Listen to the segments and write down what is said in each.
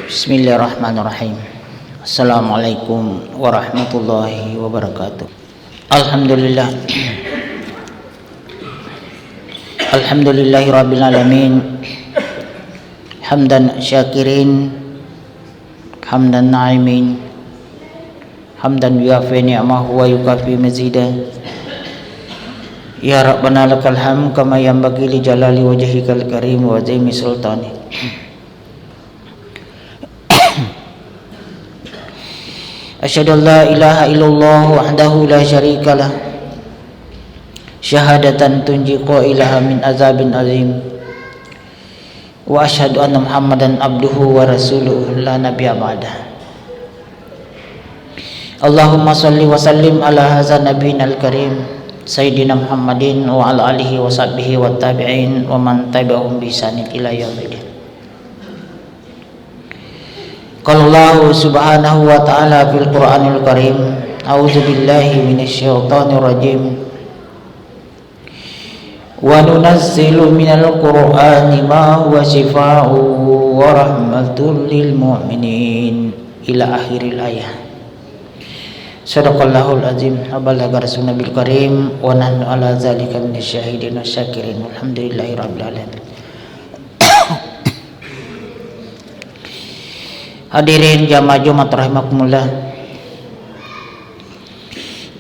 Bismillahirrahmanirrahim. Assalamualaikum warahmatullahi wabarakatuh. Alhamdulillah. Alhamdulillahirabbil alamin. Hamdan syakirin, hamdan na'imin, hamdan yuafi ni'amahu wa yukafi mazidah. Ya Rabbana lakal hamd kama yanbaghi li jalali wajhikal karim wa azimi sultani. Asyhadu an la ilaha illallah wahdahu la syarikalah, syahadatan tunji qailaha min azabin azim. Wa asyhadu anna Muhammadan abduhu wa rasuluhu la nabiyya ba'dah. Allahumma shalli wa sallim ala hadza nabiyinal karim sayyidina Muhammadin wa ala alihi wa sahbihi wa tabi'in wa man tabi'ahum bi ihsanin ila yaumil. Qala Allah subhanahu wa ta'ala fil Qur'anil Karim, a'udzu billahi minasy syaithanir rajim. Wa nunazzilu minal Qur'ani ma huwa shifaa'un wa rahmatun lil mu'minin ila akhiril ayah. Shadaqallahul azim wa balagha rasulun bil karim wa nahnu ala dzalika minasy syahidin wasyakirin walhamdulillahirabbil alamin. Hadirin jamaah Jumat rahimakumullah.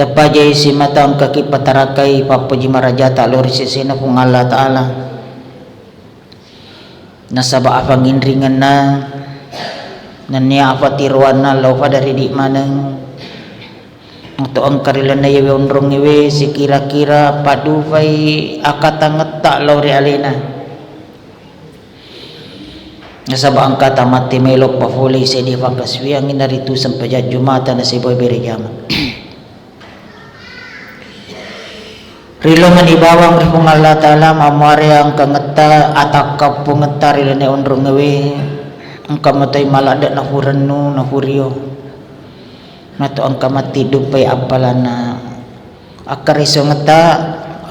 Tapajai simatang kaki patarakai papuji maraja ta'ala risisina kung Allah ta'ala nasaba afang indringan na nanya afatiruan na lau padari di manang untuk ang karilan na yawe unrong iwe si kira-kira padufay akatangat ta lau realina nasaba ang kata mati melok pafuli sa di fakaswi ang inaritu sampajad jumata na si boy berejama rilo man ibawang ripong Allah ta'ala mamari ang kangata atak kapungata rilo na unrong ngawi ang kamatay malada na hurano na huryo nato ang kamati dupay apalan na akariso ngata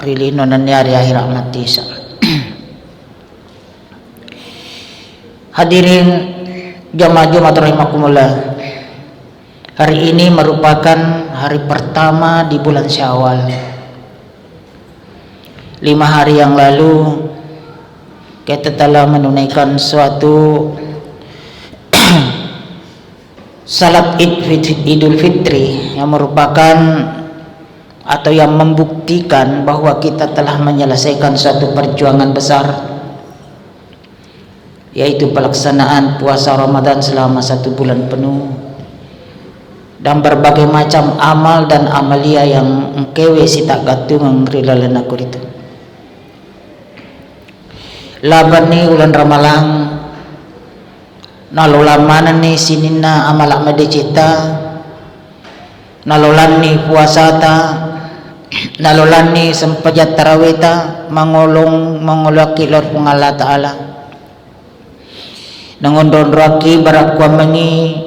rilino nangyari akhir matisa. Hadirin jamaah Jumat rahimakumullah. Hari ini merupakan hari pertama di bulan Syawal. 5 hari yang lalu kita telah menunaikan suatu salat Idul Fitri yang merupakan atau yang membuktikan bahwa kita telah menyelesaikan suatu perjuangan besar, yaitu pelaksanaan puasa Ramadan selama 1 bulan penuh dan berbagai macam amal dan amalia yang engkewe si tak gatung ngrilalan aku itu. Laban ni ulan Ramalang nalulaman ni sinina amalak medicita nalulan ni puasa ta nalulan ni sempajat tarawih ta mangolaki Lord Allah Ta'ala nangondon raki barakwa mangi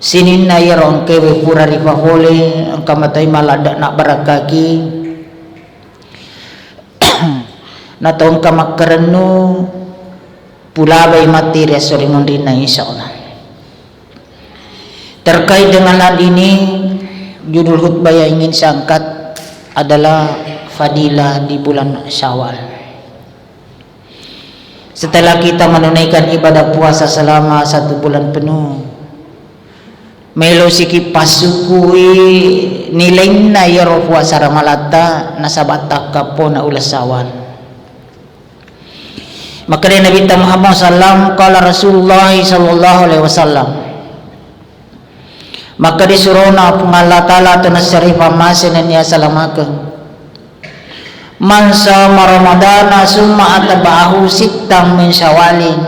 sinin na yarong kewe pura rifahole ang kamatay malada nak barakaki natong kamakkarenu pulabay mati resoringon rin na insyaallah. Terkait dengan hal ini judul khutbah yang ingin saya angkat adalah fadilah di bulan Syawal. Setelah kita menunaikan ibadah puasa selama 1 bulan penuh, melo siki pasukui nilai na yaro puasa ramalata nasabata kapo na ulas Syawal. Maka dari Nabi Muhammad SAW kala Rasulullah SAW maka disuruh na Allah Ta'ala tanasarifah masin niya salamakan man sama Ramadana summa ataba'ahu sittang min Syawalin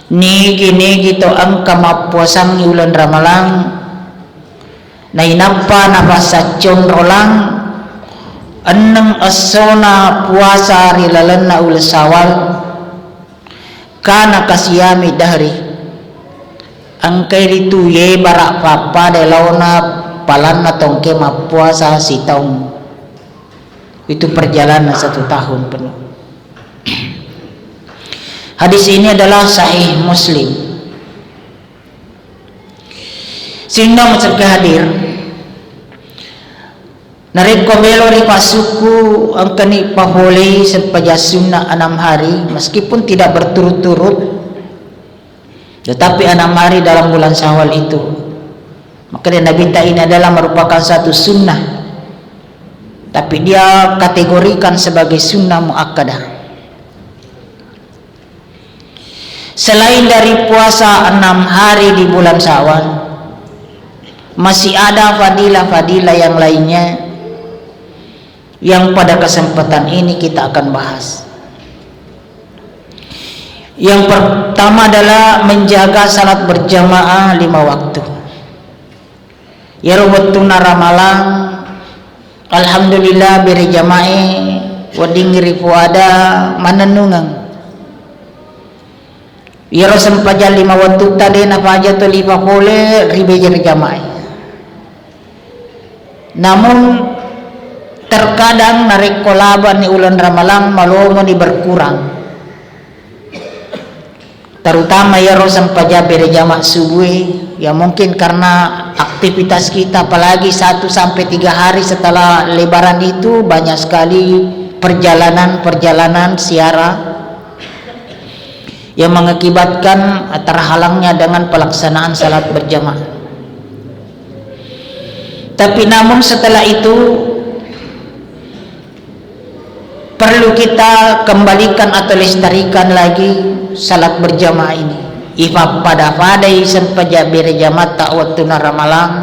nigi to ang kamapuasang ulan Ramalang na inapa na pasatyon rolang annang asona puasa rilalan na ulas Syawal kana kasiyami dahri ang kay ritu ye barak papa delaw na palan na tongke mapuasa si taong itu perjalanan 1 tahun penuh. Hadis ini adalah sahih Muslim. Sehingga macam hadir narik komelo ri pasuku ang kani pahuli sepanjang sunnah 6 hari meskipun tidak berturut-turut, tetapi 6 hari dalam bulan Syawal itu. Maka Nabi ini adalah merupakan satu sunnah, tapi dia kategorikan sebagai sunnah muakkadah. Selain dari puasa 6 hari di bulan Syawal, masih ada fadilah-fadilah yang lainnya yang pada kesempatan ini kita akan bahas. Yang pertama adalah menjaga salat berjamaah 5 waktu. Ya ruwatuna ramalang alhamdulillah beri jamaah wadingri puada manenungang. Ya rosan pajal 5 waktu tadi napa aja tu 50 ribejer jamaah. Namun terkadang narik kolaban ni ulan ramalang malomo di berkurang. Terutama ya rosan pajabir jamak subuh, ya mungkin karena aktivitas kita apalagi 1 sampai 3 hari setelah lebaran itu banyak sekali perjalanan siara yang mengakibatkan terhalangnya dengan pelaksanaan salat berjamaah. Tapi namun setelah itu perlu kita kembalikan atau lestarikan lagi salat berjamaah ini. Ifa pada fadai sempaja berjamaah tak waktu ramalang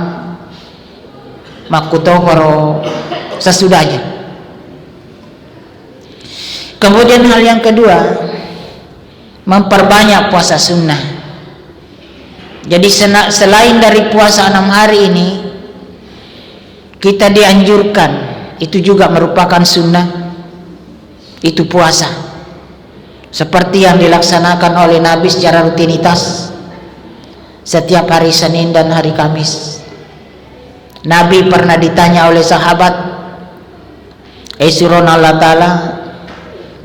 makutohoro sesudahnya. Kemudian hal yang kedua, memperbanyak puasa sunnah. Jadi selain dari puasa 6 hari ini, kita dianjurkan, itu juga merupakan sunnah, itu puasa seperti yang dilaksanakan oleh Nabi secara rutinitas setiap hari Senin dan hari Kamis. Nabi pernah ditanya oleh sahabat, "Suron Allah Ta'ala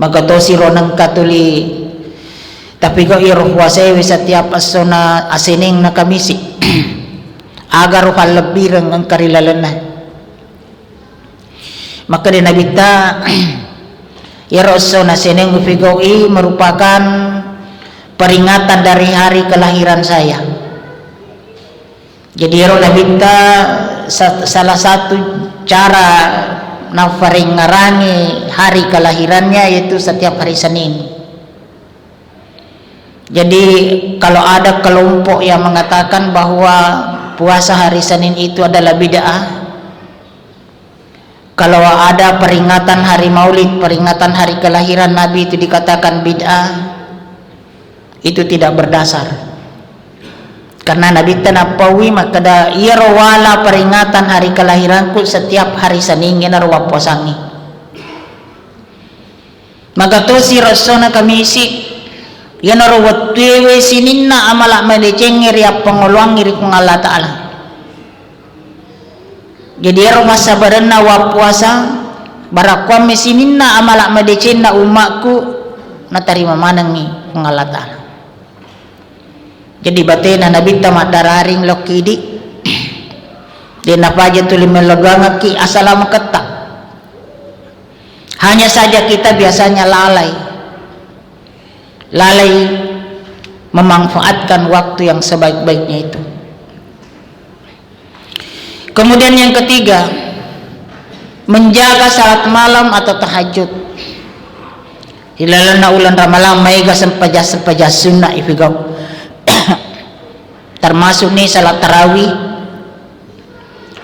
maka to sironang katuli tapi kau iroh puasa setiap asona asening na kamisi agar hal lebih ang karilalanah." Maka dia Nabi ta ya Rasul naseneng ufigawi merupakan peringatan dari hari kelahiran saya. Jadi ya Nabi ta salah satu cara nafaring ngarangi hari kelahirannya yaitu setiap hari Senin. Jadi kalau ada kelompok yang mengatakan bahwa puasa hari Senin itu adalah bid'ah, kalau ada peringatan hari Maulid, peringatan hari kelahiran Nabi itu dikatakan bid'ah, itu tidak berdasar. Karena Nabi tenapawi maka da iya rawala peringatan hari kelahiranku setiap hari Senin ina rawa posangi. Maka to si rasona kami isi ya narawat tuwe sininna amala melecengir ya pengoluang iri kung Allah Ta'ala. Jadi rumah sabaran na wa puasa barakwam mesinin na amalak medicin na umakku na tarima manang ni kung Allah Ta'ala. Jadi batay na nabita matararing lokidi di napaja tulim melagangaki asalamu kata. Hanya saja kita biasanya lalai memanfaatkan waktu yang sebaik-baiknya itu. Kemudian yang ketiga, menjaga salat malam atau tahajud. Hilalana ulan ramalang maiga sempaja sunnah ifigau. Termasuk nih salat tarawih.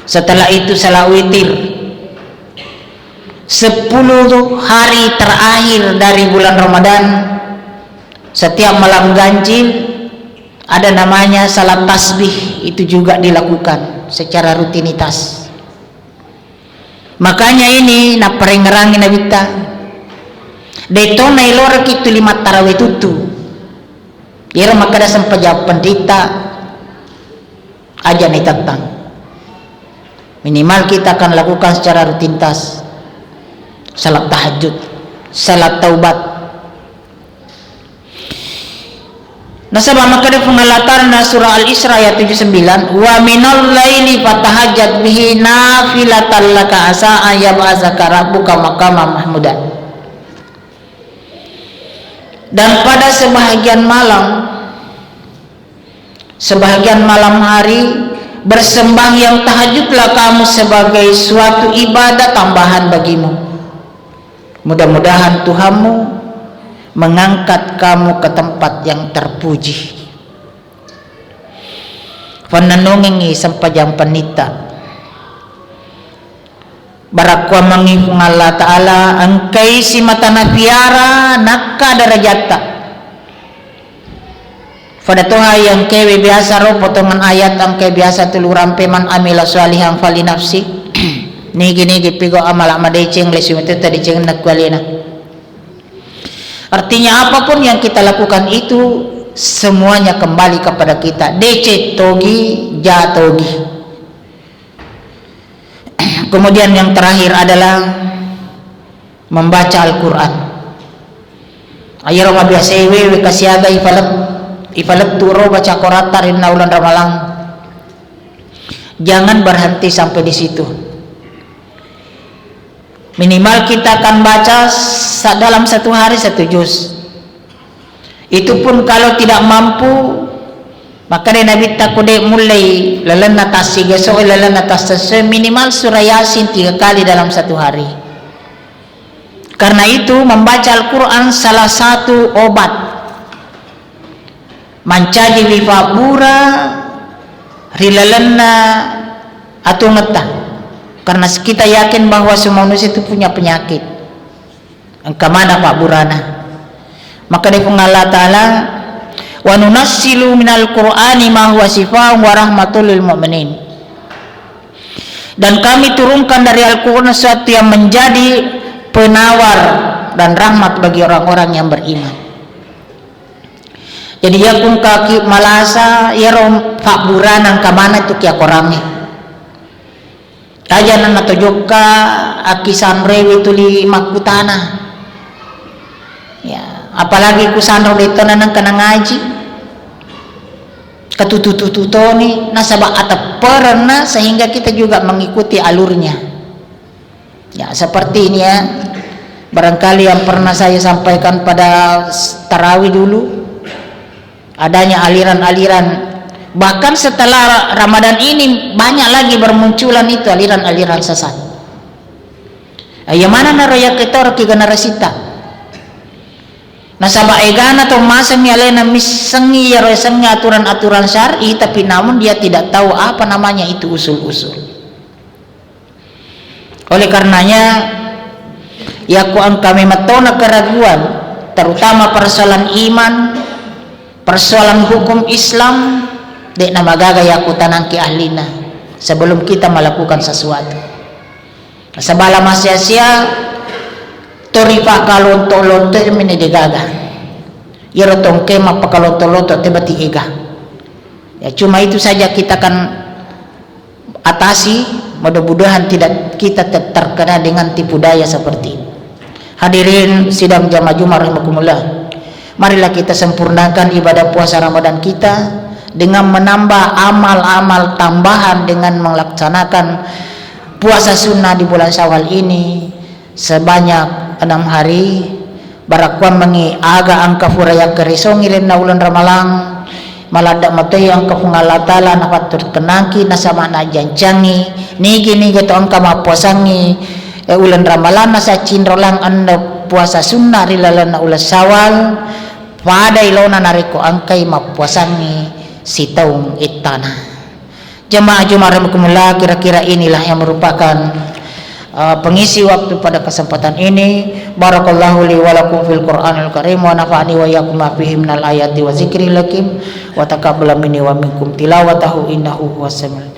Setelah itu salat witir. 10 hari terakhir dari bulan Ramadan, setiap malam ganjil ada namanya salat tasbih, itu juga dilakukan secara rutinitas. Makanya ini na parengerangi na bita deto na ilora kitu 5 tarawih tutu ira makada sampaja pendita aja ni tatang minimal kita akan lakukan secara rutinitas salat tahajud, salat taubat. Nasabah maka dia pengalatar na surah Al-Isra ayat 79, wa minal laili fatahajjat bihi nafilatan laka asa an yab'atsaka rabbuka maqaman mahmuda. Dan pada sebahagian malam hari bersembahyang tahajudlah kamu sebagai suatu ibadah tambahan bagimu. Mudah-mudahan Tuhanmu mengangkat kamu ke tempat yang terpuji. Pananungingi sampajang panita barakwa mangifung Allah Ta'ala angkai si matana piara nakka darajata pada toha yang kewe biasa ro potongan ayat angkai biasa tuluran peman amila salihang fali nafsi nigi pigo amal amadeceng lesumete tadi ceng nakwalina. Artinya apapun yang kita lakukan itu semuanya kembali kepada kita. DC togi jatogi. Kemudian yang terakhir adalah membaca Al-Quran. Ayo roma biasa iwe kasiaga ifalet turo baca Quran tarin naulan ramalang. Jangan berhenti sampai di situ. Minimal kita akan baca dalam satu hari 1 juz. Itu pun kalau tidak mampu, maka dia Nabi takude mulai lalan atas 3 soal lalan atas minimal surah Yasin 3 kali dalam satu hari. Karena itu membaca Al-Quran salah satu obat mancaji wifabura rilalanna atau ngetah. Karena kita yakin bahwa semua manusia itu punya penyakit. Engkau mana Pak Burana? Maka dia Allah Ta'ala wa nunassilu minal Qur'ani ma huwa shifaa'un wa rahmatul lil mu'minin. Dan kami turunkan dari Al-Quran sesuatu yang menjadi penawar dan rahmat bagi orang-orang yang beriman. Jadi ya kung kaki malasa ya rom Pak Burana engkau mana itu kia korangnya. Kajanan atau joka akisan rewi tuli makutana ya apalagi kusanro dito na nang kanang ngaji katutututoni nasaba atap pernah sehingga kita juga mengikuti alurnya ya seperti ini ya. Barangkali yang pernah saya sampaikan pada tarawih dulu adanya aliran-aliran. Bahkan setelah Ramadan ini banyak lagi bermunculan itu aliran-aliran sesat. Yang mana naraya kita ki generasita. Nasaba egana atau masang alena misengi ya resengi aturan-aturan syar'i tapi namun dia tidak tahu apa namanya itu usul-usul. Oleh karenanya ya kami matona keraguan terutama persoalan iman, persoalan hukum Islam. Dek nama gagaya aku tanang ki ahlina sebelum kita melakukan sesuatu. Sebala masya toripa kalonto-lonto mini degaga. Yero tongke mapakalonto-lonto tebati ega. Ya cuma itu saja kita akan atasi. Mudah-mudahan tidak kita terkena dengan tipu daya seperti ini. Hadirin sidang jamaah Jumat rahimakumullah. Marilah kita sempurnakan ibadah puasa Ramadan kita dengan menambah amal-amal tambahan dengan melaksanakan puasa sunnah di bulan Syawal ini sebanyak 6 hari. Barakwan mengi aga angka furaya kerisong ilen na ulan ramalang malada matay angka fungalatala na patur kenangki nasama na jancangi nigi to angka mapuasangi ulan ramalan nasa cinrolang anda puasa sunnah rilalan na ulan Syawal pada ilaw na nariko angkay mapuasangi si taung itana. Jemaah Jumat rahimakumullah, kira-kira inilah yang merupakan pengisi waktu pada kesempatan ini. Barakallahu li wa lakum fil Qur'anil Karim wa nafa'ani wa iyyakum fihi minal ayati wa zikril hakim wa taqabbala minni wa minkum tilawatahu innahu huwas samiul